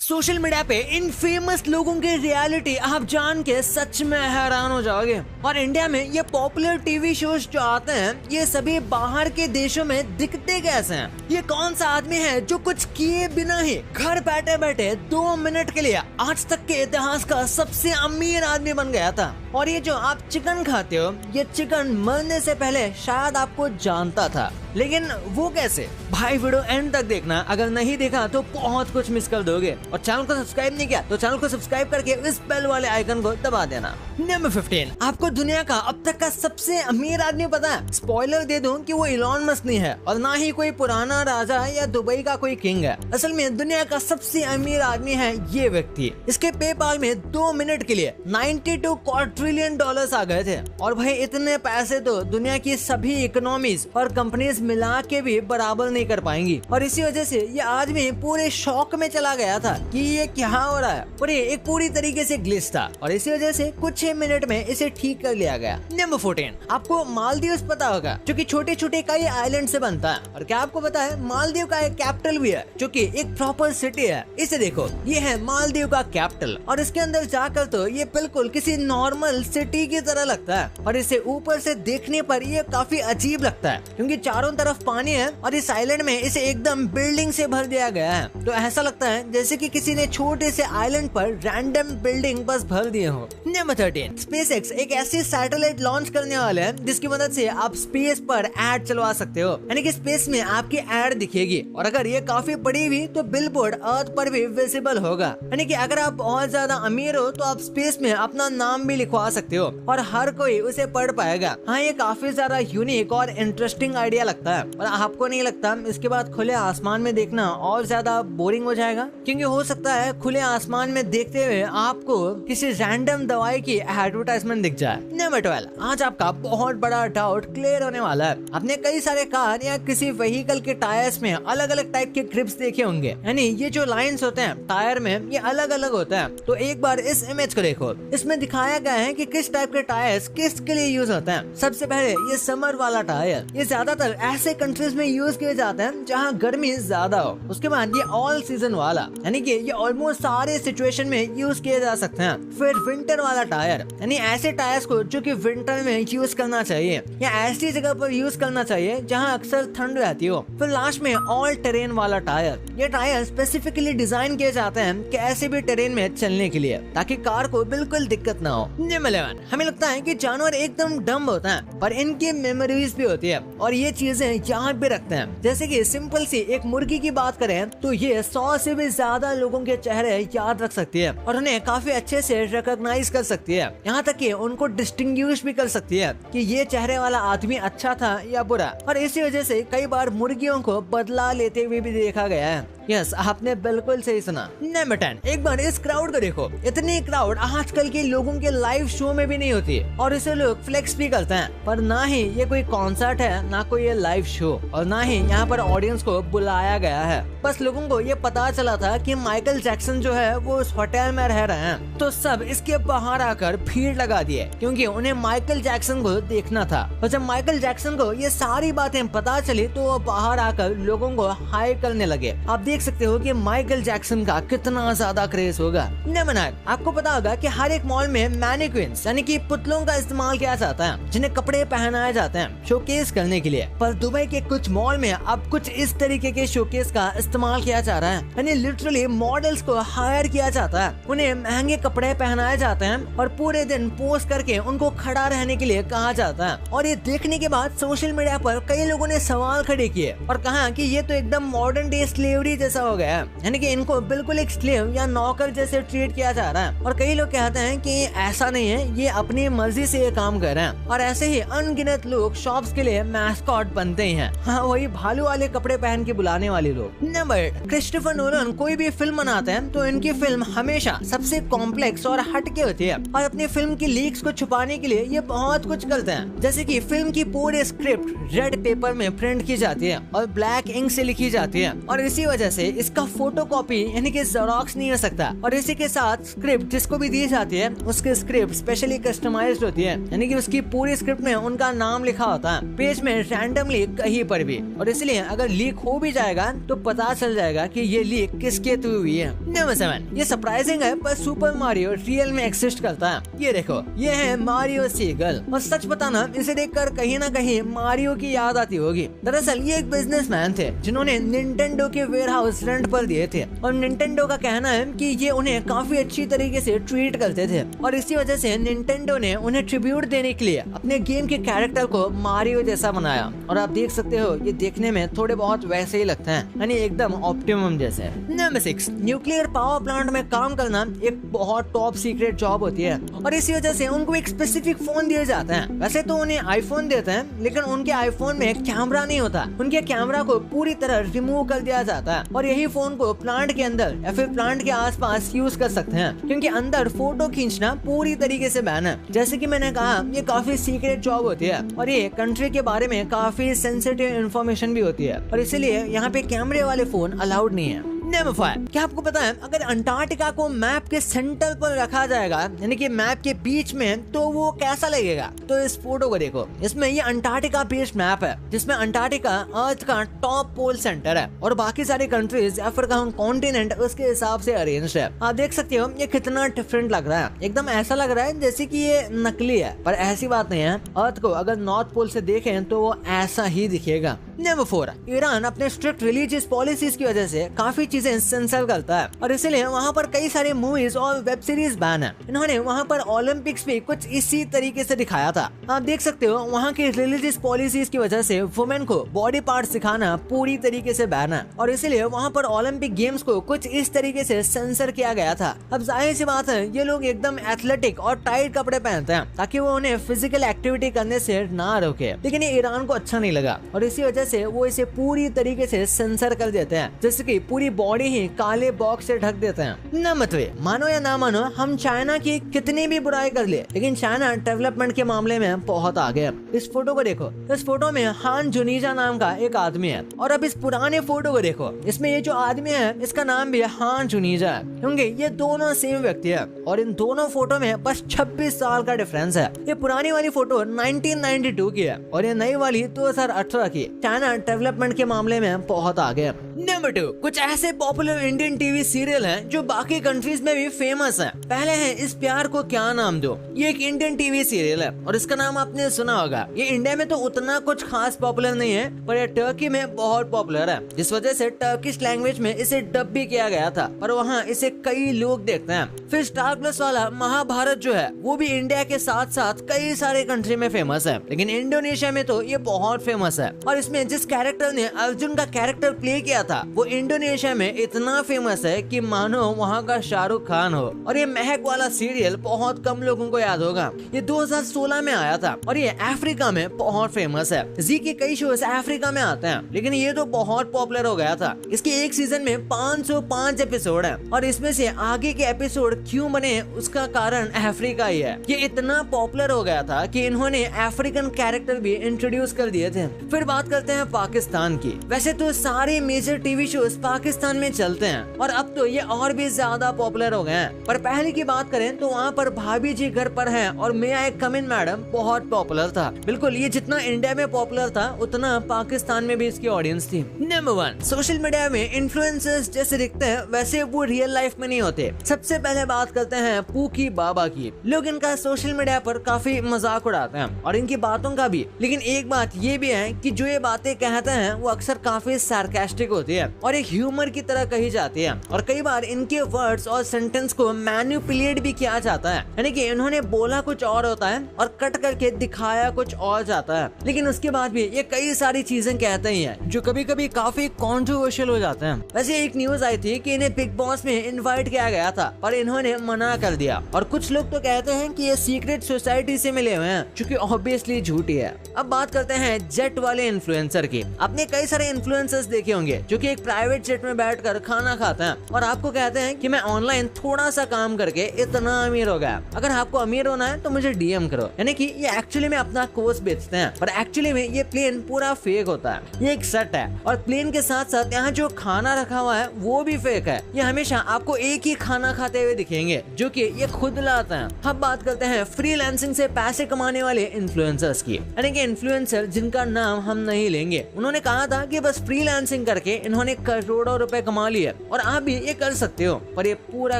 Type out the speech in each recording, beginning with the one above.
Social media पे इन famous लोगों की रियलिटी आप जान के सच में हैरान हो जाओगे। और इंडिया में ये पॉपुलर टीवी शोज जो आते हैं ये सभी बाहर के देशों में दिखते कैसे हैं। ये कौन सा आदमी है जो कुछ किए बिना ही घर बैठे बैठे 2 मिनट के लिए आज तक के इतिहास का सबसे अमीर आदमी बन गया था। और ये जो आप चिकन खाते हो ये चिकन मरने से पहले शायद आपको जानता था, लेकिन वो कैसे? भाई वीडियो एंड तक देखना, अगर नहीं देखा तो बहुत कुछ मिस कर दोगे। और चैनल को सब्सक्राइब नहीं किया तो चैनल को सब्सक्राइब करके इस बेल वाले आइकन को दबा देना। नंबर 15, आपको दुनिया का अब तक का सबसे अमीर आदमी पता है? स्पॉइलर दे दूं कि वो इलॉन मस्क नहीं है और ना ही कोई पुराना राजा या दुबई का कोई किंग है। असल में दुनिया का सबसे अमीर आदमी है ये व्यक्ति। इसके पेपाल में 2 मिनट के लिए 92 क्वाड्रिलियन डॉलर्स आ गए थे। और भाई इतने पैसे तो दुनिया की सभी इकोनॉमीज और कंपनीज मिला के भी बराबर नहीं कर पाएंगी। और इसी वजह से ये आदमी पूरे शॉक में चला गया था कि ये क्या हो रहा है। और ये एक पूरी तरीके से ग्लिच था और इसी वजह से कुछ ही मिनट में इसे ठीक कर लिया गया। नंबर 14, आपको मालदीव्स पता होगा जो कि छोटे छोटे कई आइलैंड से बनता है। और क्या आपको पता है मालदीव का एक कैपिटल भी है जो कि एक प्रॉपर सिटी है। इसे देखो, ये है मालदीव का कैपिटल और इसके अंदर जाकर तो ये बिल्कुल किसी नॉर्मल सिटी की तरह लगता है। और इसे ऊपर से देखने पर ये काफी अजीब लगता है क्योंकि चारों तरफ पानी है और इस आइलैंड में इसे एकदम बिल्डिंग से भर दिया गया है। तो ऐसा लगता है जैसे कि किसी ने छोटे से आइलैंड पर रैंडम बिल्डिंग बस भर दिए हो। नंबर 13, SpaceX एक ऐसी सैटेलाइट लॉन्च करने वाले हैं जिसकी मदद से आप स्पेस पर एड चलवा सकते हो, यानी कि स्पेस में आपकी एड दिखेगी। और अगर ये काफी बड़ी हुई तो बिलबोर्ड अर्थ पर भी विजिबल होगा, यानी कि अगर आप बहुत ज्यादा अमीर हो तो आप स्पेस में अपना नाम भी लिखवा सकते हो और हर कोई उसे पढ़ पाएगा। हाँ, ये काफी ज्यादा यूनिक और इंटरेस्टिंग आइडिया लगता है। और आपको नहीं लगता इसके बाद खुले आसमान में देखना और ज्यादा बोरिंग हो जाएगा? क्योंकि हो सकता है खुले आसमान में देखते हुए आपको किसी रैंडम दवाई की एडवर्टाइजमेंट दिख जाए। नंबर 12, आज आपका बहुत बड़ा डाउट क्लियर होने वाला है। आपने कई सारे कार या किसी व्हीकल के टायर्स में अलग अलग टाइप के ग्रिप्स देखे होंगे, यानी ये जो लाइंस होते हैं टायर में ये अलग अलग होता है। तो एक बार इस इमेज को देखो, इसमें दिखाया गया है कि किस टाइप के टायर्स किसके लिए यूज होते हैं। सबसे पहले ये समर वाला टायर, ये ज्यादातर ऐसे कंट्रीज में यूज किए जाते हैं जहाँ गर्मी ज्यादा हो। उसके बाद ये ऑल सीजन वाला, यानी कि ये ऑलमोस्ट सारे सिचुएशन में यूज किए जा सकते हैं। फिर विंटर वाला टायर, यानी ऐसे टायर्स को जो कि विंटर में यूज करना चाहिए या ऐसी जगह पर यूज करना चाहिए जहाँ अक्सर ठंड रहती हो। फिर लास्ट में ऑल टेरेन वाला टायर, ये टायर स्पेसिफिकली डिजाइन किए जाते हैं कि ऐसे भी टेरेन में चलने के लिए ताकि कार को बिल्कुल दिक्कत ना हो। नंबर 11, हमें लगता है कि जानवर एकदम डम्ब होते हैं पर इनकी मेमोरीज भी होती है और ये चीजें याद भी रखते हैं। जैसे कि सिंपल सी एक मुर्गी की बात करें तो ये 100 से भी ज्यादा लोगों के चेहरे याद रख सकती है और उन्हें काफी अच्छे से रिकॉग्नाइज कर सकती है। यहाँ तक कि उनको डिस्टिंग्विश भी कर सकती है कि ये चेहरे वाला आदमी अच्छा था या बुरा। और इसी वजह से कई बार मुर्गियों को बदला लेते हुए भी देखा गया है। यस, आपने बिल्कुल सही सुना। नंबर 10, एक बार इस क्राउड को देखो। इतनी क्राउड आजकल के लोगों के लाइव शो में भी नहीं होती और इसे लोग फ्लेक्स भी करते हैं। पर ना ही ये कोई कॉन्सर्ट है, ना कोई ये लाइव शो और ना ही यहाँ पर ऑडियंस को बुलाया गया है। बस लोगों को ये पता चला था कि माइकल जैक्सन जो है वो उस होटल में रह रहे हैं, तो सब इसके बाहर आकर भीड़ लगा दिए क्योंकि उन्हें माइकल जैक्सन को देखना था। और जब माइकल जैक्सन को ये सारी बातें पता चली तो वो बाहर आकर लोगों को हाई करने लगे। आप देख सकते हो कि माइकल जैक्सन का कितना ज्यादा क्रेज होगा। नंबर 9, आपको पता होगा कि हर एक मॉल में मैनिक्विन्स यानी कि पुतलों का इस्तेमाल किया जाता है जिन्हें कपड़े पहनाए जाते हैं शोकेस करने के लिए। पर दुबई के कुछ मॉल में अब कुछ इस तरीके के शोकेस का इस्तेमाल किया जा रहा है, यानी लिटरली मॉडल्स को हायर किया जाता है, उन्हें महंगे कपड़े पहनाए जाते हैं और पूरे दिन पोज करके उनको खड़ा रहने के लिए कहा जाता है। और ये देखने के बाद सोशल मीडिया पर कई लोगों ने सवाल खड़े किए और कहा कि ये तो एकदम मॉडर्न डे स्लेवरी जैसा हो गया है, यानी कि इनको बिल्कुल एक स्लेव या नौकर जैसे ट्रीट किया जा रहा है। और कई लोग कहते हैं कि ऐसा नहीं है, ये अपनी मर्जी से ये काम कर रहे हैं। और ऐसे ही अनगिनत लोग शॉप्स के लिए मैस्कॉट बनते ही हैं। हाँ, वही भालू वाले कपड़े पहन के बुलाने वाले लोग। नंबर 8, क्रिस्टोफर नोलन कोई भी फिल्म बनाते हैं तो इनकी फिल्म हमेशा सबसे कॉम्प्लेक्स और हटके होती है और अपनी फिल्म की लीक्स को छुपाने के लिए ये बहुत कुछ करते हैं। जैसे कि फिल्म की पूरी स्क्रिप्ट रेड पेपर में प्रिंट की जाती है और ब्लैक इंक से लिखी जाती है और इसी वजह से इसका फोटोकॉपी यानी कि जेरॉक्स नहीं हो सकता। और इसी के साथ स्क्रिप्ट जिसको भी दी जाती है उसकी स्क्रिप्ट स्पेशली कस्टमाइज्ड होती है, यानी कि उसकी पूरी स्क्रिप्ट में उनका नाम लिखा होता है पेज में रैंडमली कहीं पर भी। और इसलिए अगर लीक हो भी जाएगा तो पता चल जाएगा कि ये लीक किसके थ्रू हुई है। नंबर 7, ये सरप्राइजिंग है पर सुपर मारियो रियल में एक्सिस्ट करता है। ये देखो, ये है मारियो सीगल। और सच बताना, इसे देखकर कहीं ना कहीं मारियो की याद आती होगी। दरअसल ये एक बिजनेसमैन थे जिन्होंने निंटेंडो के वेयरहाउस रेंट पर दिए थे और निंटेंडो का कहना है कि ये उन्हें काफी अच्छी तरीके से ट्रीट करते थे और इसी वजह से निंटेंडो ने उन्हें ट्रिब्यूट देने के लिए अपने गेम के कैरेक्टर को मारियो जैसा बनाया। और आप देख सकते हो ये देखने में थोड़े बहुत वैसे ही लगते हैं, यानी एकदम ऑप्टिमम जैसे। नंबर 6, न्यूक्लियर पावर प्लांट में काम करना एक बहुत टॉप सीक्रेट जॉब होती है और इसी वजह से उनको एक स्पेसिफिक फोन दिए जाते हैं। वैसे तो उन्हें आईफोन देते हैं लेकिन उनके आईफोन में कैमरा नहीं होता, उनके कैमरा को पूरी तरह रिमूव कर दिया जाता है और यही फोन को प्लांट के अंदर या फिर प्लांट के आसपास यूज कर सकते हैं, क्योंकि अंदर फोटो खींचना पूरी तरीके से बैन है। जैसे कि मैंने कहा, ये काफी सीक्रेट जॉब होती है और ये कंट्री के बारे में काफी सेंसिटिव इंफॉर्मेशन भी होती है और इसीलिए यहाँ पे कैमरे वाले फोन अलाउड नहीं है। नंबर 5, क्या आपको पता है अगर अंटार्कटिका को मैप के सेंटर पर रखा जाएगा यानी कि मैप के बीच में, तो वो कैसा लगेगा? तो इस फोटो को देखो, इसमें ये अंटार्कटिका बेस्ड मैप है जिसमें अंटार्कटिका अर्थ का टॉप पोल सेंटर है और बाकी सारी कंट्रीज या फिर कॉन्टिनेंट उसके हिसाब से अरेंज्ड है। आप देख सकते हो ये कितना डिफरेंट लग रहा है, एकदम ऐसा लग रहा है जैसे कि ये नकली है, पर ऐसी बात नहीं है। अर्थ को अगर नॉर्थ पोल से देखें तो वो ऐसा ही दिखेगा। नंबर 4, ईरान अपने स्ट्रिक्ट रिलीजियस पॉलिसीज की वजह से काफी चीजें सेंसर करता है और इसीलिए वहाँ पर कई सारे मूवीज और वेब सीरीज बैन है। इन्होंने वहाँ पर ओलंपिक्स भी कुछ इसी तरीके से दिखाया था। आप देख सकते हो वहाँ की रिलीजियस पॉलिसीज की वजह से वुमेन को बॉडी पार्ट सिखाना पूरी तरीके से बैन है और इसीलिए वहाँ पर ओलंपिक गेम्स को कुछ इस तरीके से सेंसर किया गया था। अब जाहिर सी बात है ये लोग एकदम एथलेटिक और टाइट कपड़े पहनते हैं ताकि वो उन्हें फिजिकल एक्टिविटी करने से ना रोके, लेकिन ये ईरान को अच्छा नहीं लगा और इसी वजह से वो इसे पूरी तरीके से सेंसर कर देते हैं, जैसे कि पूरी बॉडी ही काले बॉक्स से ढक देते हैं। नंबर 3, मानो या ना मानो हम चाइना की कितनी भी बुराई कर ले, लेकिन चाइना डेवलपमेंट के मामले में बहुत आगे है। इस फोटो को देखो, इस फोटो में हान जुनीजा नाम का एक आदमी है और अब इस पुराने फोटो को देखो, इसमें ये जो आदमी है इसका नाम भी हान जुनीजा है, क्योंकि ये दोनों सेम व्यक्ति है और इन दोनों फोटो में बस 26 साल का डिफरेंस है। ये पुरानी वाली फोटो 1992 की है और ये नई वाली 2018 की। चाइना डेवलपमेंट के मामले में बहुत आगे है। नंबर 2, कुछ ऐसे पॉपुलर इंडियन टीवी सीरियल हैं जो बाकी कंट्रीज में भी फेमस हैं। पहले है इस प्यार को क्या नाम दो। ये एक इंडियन टीवी सीरियल है और इसका नाम आपने सुना होगा। ये इंडिया में तो उतना कुछ खास पॉपुलर नहीं है, पर ये टर्की में बहुत पॉपुलर है, जिस वजह से टर्किश लैंग्वेज में इसे डब भी किया गया था और वहाँ इसे कई लोग देखते हैं। फिर स्टार प्लस वाला महाभारत जो है वो भी इंडिया के साथ साथ कई सारे कंट्री में फेमस है, लेकिन इंडोनेशिया में तो ये बहुत फेमस है और इसमें जिस कैरेक्टर ने अर्जुन का कैरेक्टर प्ले किया था वो इंडोनेशिया में इतना फेमस है कि मानो वहाँ का शाहरुख खान हो। और ये महक वाला सीरियल बहुत कम लोगों को याद होगा, ये 2016 में आया था और ये अफ्रीका में बहुत फेमस है। जी के कई शोज अफ्रीका में आते हैं, लेकिन ये तो बहुत पॉपुलर हो गया था। इसके एक सीजन में 505 एपिसोड है और इसमें से आगे के एपिसोड क्यों बने उसका कारण अफ्रीका ही है। ये इतना पॉपुलर हो गया था कि इन्होंने अफ्रीकन कैरेक्टर भी इंट्रोड्यूस कर दिए थे। फिर बात करते हैं पाकिस्तान की। वैसे तो सारे मेजर टीवी शोज पाकिस्तान में चलते हैं और अब तो ये और भी ज्यादा पॉपुलर हो गए हैं, पर पहले की बात करें तो वहाँ पर भाभी जी घर पर हैं और मे आई कम इन मैडम बहुत पॉपुलर था। बिल्कुल, ये जितना इंडिया में पॉपुलर था उतना पाकिस्तान में भी इसकी ऑडियंस थी। नंबर 1, सोशल मीडिया में इन्फ्लुएंसर्स जैसे दिखते हैं वैसे वो रियल लाइफ में नहीं होते। सबसे पहले बात करते हैं पूकी बाबा की। लोग इनका सोशल मीडिया पर काफी मजाक उड़ाते हैं और इनकी बातों का भी, लेकिन एक बात ये भी है कि जो ये बातें कहते हैं वो अक्सर काफी सार्कास्टिक होती है और एक ह्यूमर की तरह कही जाती है और कई बार इनके वर्ड्स और सेंटेंस को मैनिपुलेट भी किया जाता है, यानी कि इन्होंने बोला कुछ और होता है और कट करके दिखाया कुछ और जाता है, लेकिन उसके बाद भी ये कई सारी चीजें कहते ही हैं जो कभी कभी काफी कॉन्ट्रोवर्शियल हो जाते हैं। वैसे एक न्यूज आई थी कि इन्हें बिग बॉस में इनवाइट किया गया था पर इन्होंने मना कर दिया और कुछ लोग तो कहते हैं कि ये सीक्रेट सोसाइटी से मिले हुए हैं, जो कि ऑब्वियसली झूठी है। अब बात करते हैं जेट वाले इन्फ्लुएंसर की। आपने कई सारे इन्फ्लुएंसर्स देखे होंगे जो कि एक प्राइवेट जेट में बैठ बैठकर खाना खाते हैं और आपको कहते हैं कि मैं ऑनलाइन थोड़ा सा काम करके इतना अमीर हो गया, अगर आपको अमीर होना है तो मुझे डीएम करो। यानी कि ये एक्चुअली में अपना कोर्स बेचते हैं और एक्चुअली में ये प्लेन पूरा फेक होता है, ये एक सेट है और प्लेन के साथ साथ यहाँ जो खाना रखा हुआ है वो भी फेक है। ये हमेशा आपको एक ही खाना खाते हुए दिखेंगे जो कि ये खुद लाते हैं। अब बात करते हैं फ्रीलांसिंग से पैसे कमाने वाले इन्फ्लुएंसर्स की, यानी कि इन्फ्लुएंसर जिनका नाम हम नहीं लेंगे। उन्होंने कहा था कि बस फ्रीलांसिंग करके इन्होंने करोड़ों रुपए कमा लिए और आप भी ये कर सकते हो, पर ये पूरा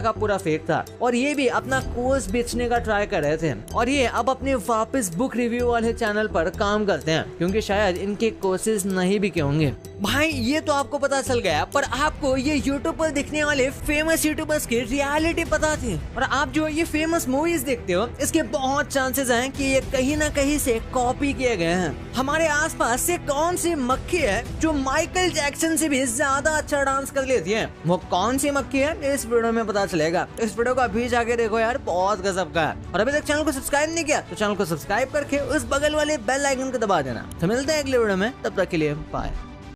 का पूरा फेक था और ये भी अपना कोर्स बेचने का ट्राई कर रहे थे और ये अब अपने वापस बुक रिव्यू वाले चैनल पर काम करते हैं क्योंकि शायद इनके कोर्सेज नहीं बिके होंगे। भाई ये तो आपको पता चल गया, पर आपको ये यूट्यूब पर दिखने वाले फेमस यूट्यूबर्स की रियलिटी पता थी? और आप जो ये फेमस मूवीज देखते हो इसके बहुत चांसेस हैं कि ये कहीं ना कहीं से कॉपी किए गए हैं। हमारे आसपास से कौन सी मक्खी है जो माइकल जैक्सन से भी ज्यादा अच्छा डांस कर लेती है? वो कौन सी मक्खी है इस वीडियो में पता चलेगा। इस वीडियो को अभी जाके देखो यार, बहुत गजब का है। और अभी तक चैनल को सब्सक्राइब नहीं किया तो चैनल को सब्सक्राइब करके उस बगल वाले बेल आइकन को दबा देना। तो मिलते हैं अगले वीडियो में, तब तक के लिए बाय।